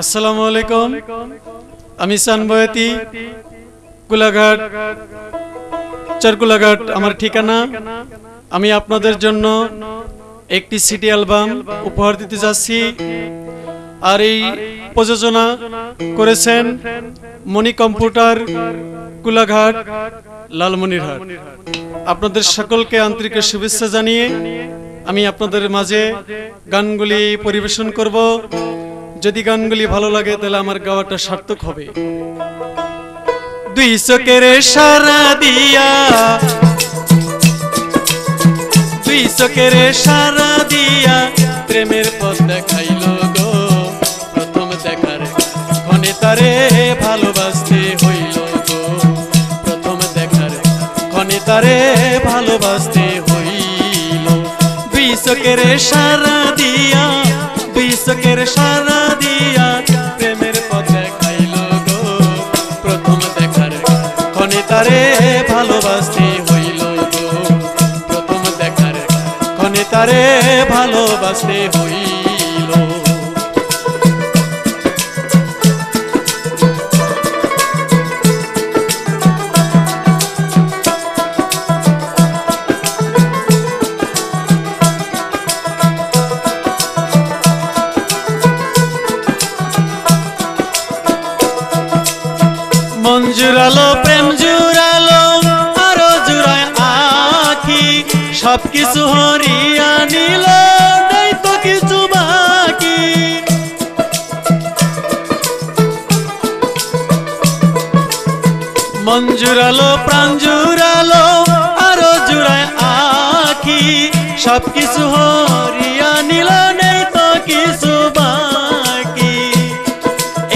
আসসালামু আলাইকুম। আমি সানবয়াতি কুলাঘাট চারকুলাঘাট আমার ঠিকানা। আমি আপনাদের জন্য একটি সিডি অ্যালবাম উপহার দিতে যাচ্ছি। আর এই প্রযোজনা করেছেন মনি কম্পিউটার কুলাঘাট লালমনিরহাট। আপনাদের সকলকে আন্তরিক শুভেচ্ছা জানিয়ে আমি আপনাদের মাঝে গানগুলি পরিবেশন করব। যদি গানগুলি ভালো লাগে তাহলে আমার গাওয়াটা সার্থক হবে। দুই চোখের সারা দিয়া, দুই চোখের সারা দিয়া প্রেমের পথ দেখাইল গো। প্রথম দেখার ক্ষণে তারে ভালোবাসতে হইল গো। প্রথম দেখার ক্ষণে তারে ভালোবাসতে হইল। দুই চোখের সারা দিয়া, দুই চোখের সারা দিয়া প্রেমের পথ দেখাইল গো। প্রথম দেখার ক্ষণে তারে ভালোবাসতে হইল গো। প্রথম দেখার ক্ষণে তারে ভালোবাসতে হইল। মন জুড়ালো প্রেম জুড়ালো আরো জুড়ায় আখি। সবকিছু হরিয়া নিল নাই তো কিছু বাকি। মন জুড়ালো প্রাণ জুড়ালো আরো জুড়ায় আখি। সবকিছু হরিয়া নিল নাই তো কিছু বাকি।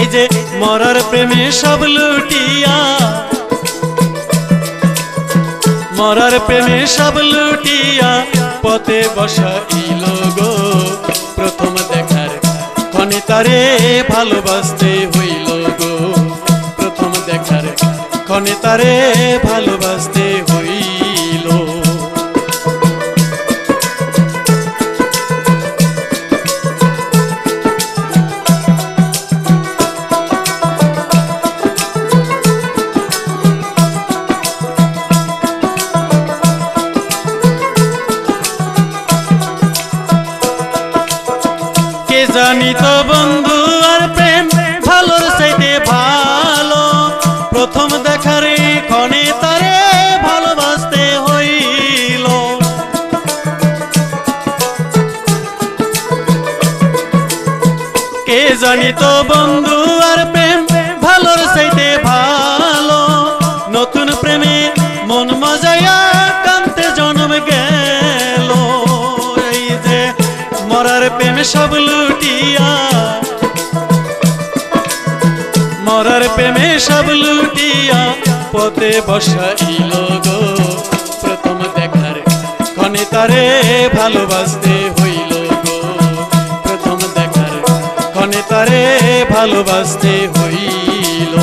এই যে মরার প্রেমে সব লুটিয়া, মরার প্রেমে সব লুটিয়া পথে বসাইল গো। প্রথম দেখার ক্ষণে তারে ভালোবাসতে হইল গো। প্রথম দেখার ক্ষণে তারে ভালোবাসতে হইল। জানি তো বন্ধু আর প্রেম ভালোর চাইতে ভালো। প্রথম দেখারে ক্ষণে তারে ভালোবাসতে হইল। কে জানি তো বন্ধু আর প্রেম ভালোর চাইতে ভালো। নতুন প্রেমে মন মজায়া কান্তে জন্ম গেল। এই যে মরার প্রেমে সব লুটিয়া, মরার প্রেমে সব লুটিয়া পথে বসাইল গো। প্রথম দেখার ক্ষণে তারে ভালোবাসতে হইল গো। প্রথম দেখার ক্ষণে তারে ভালোবাসতে হইল।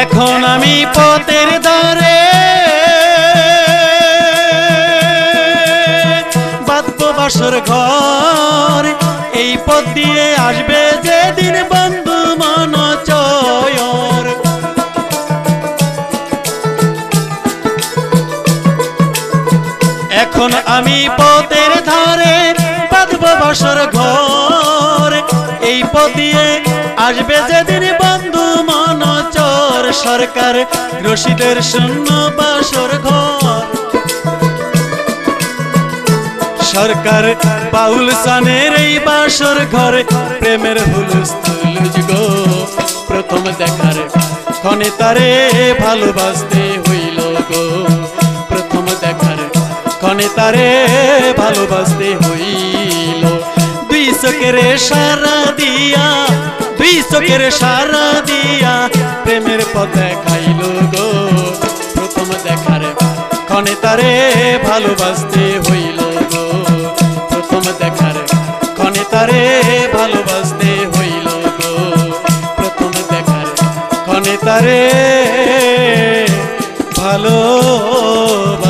এখন আমি পথের ধারে বাঁধব বাসর ঘর। এই পথ দিয়ে আসবে যেদিন বন্ধু মন চয়র। এখন আমি পথের ধারে বাঁধব বাসর ঘর। এই পথ দিয়ে আসবে যেদিন বন্ধু মন চর। সরকার রশিদের শূন্য বাসর ঘর। সরকার বাউল সানের এই বাসর ঘরে প্রেমের হুলুস তুলুজ গো। প্রথম দেখার ক্ষণে তারে ভালোবাসতে হইল গো। প্রথম দেখার ক্ষণে তারে ভালোবাসতে হইল। দুই চোখের সারা দিয়া, দুই চোখের সারা দিয়া প্রেমের পথ দেখাইল গো। প্রথম দেখার ক্ষণে তারে ভালোবাসতে হইল গো। প্রথম দেখার যারে ভালোবাসি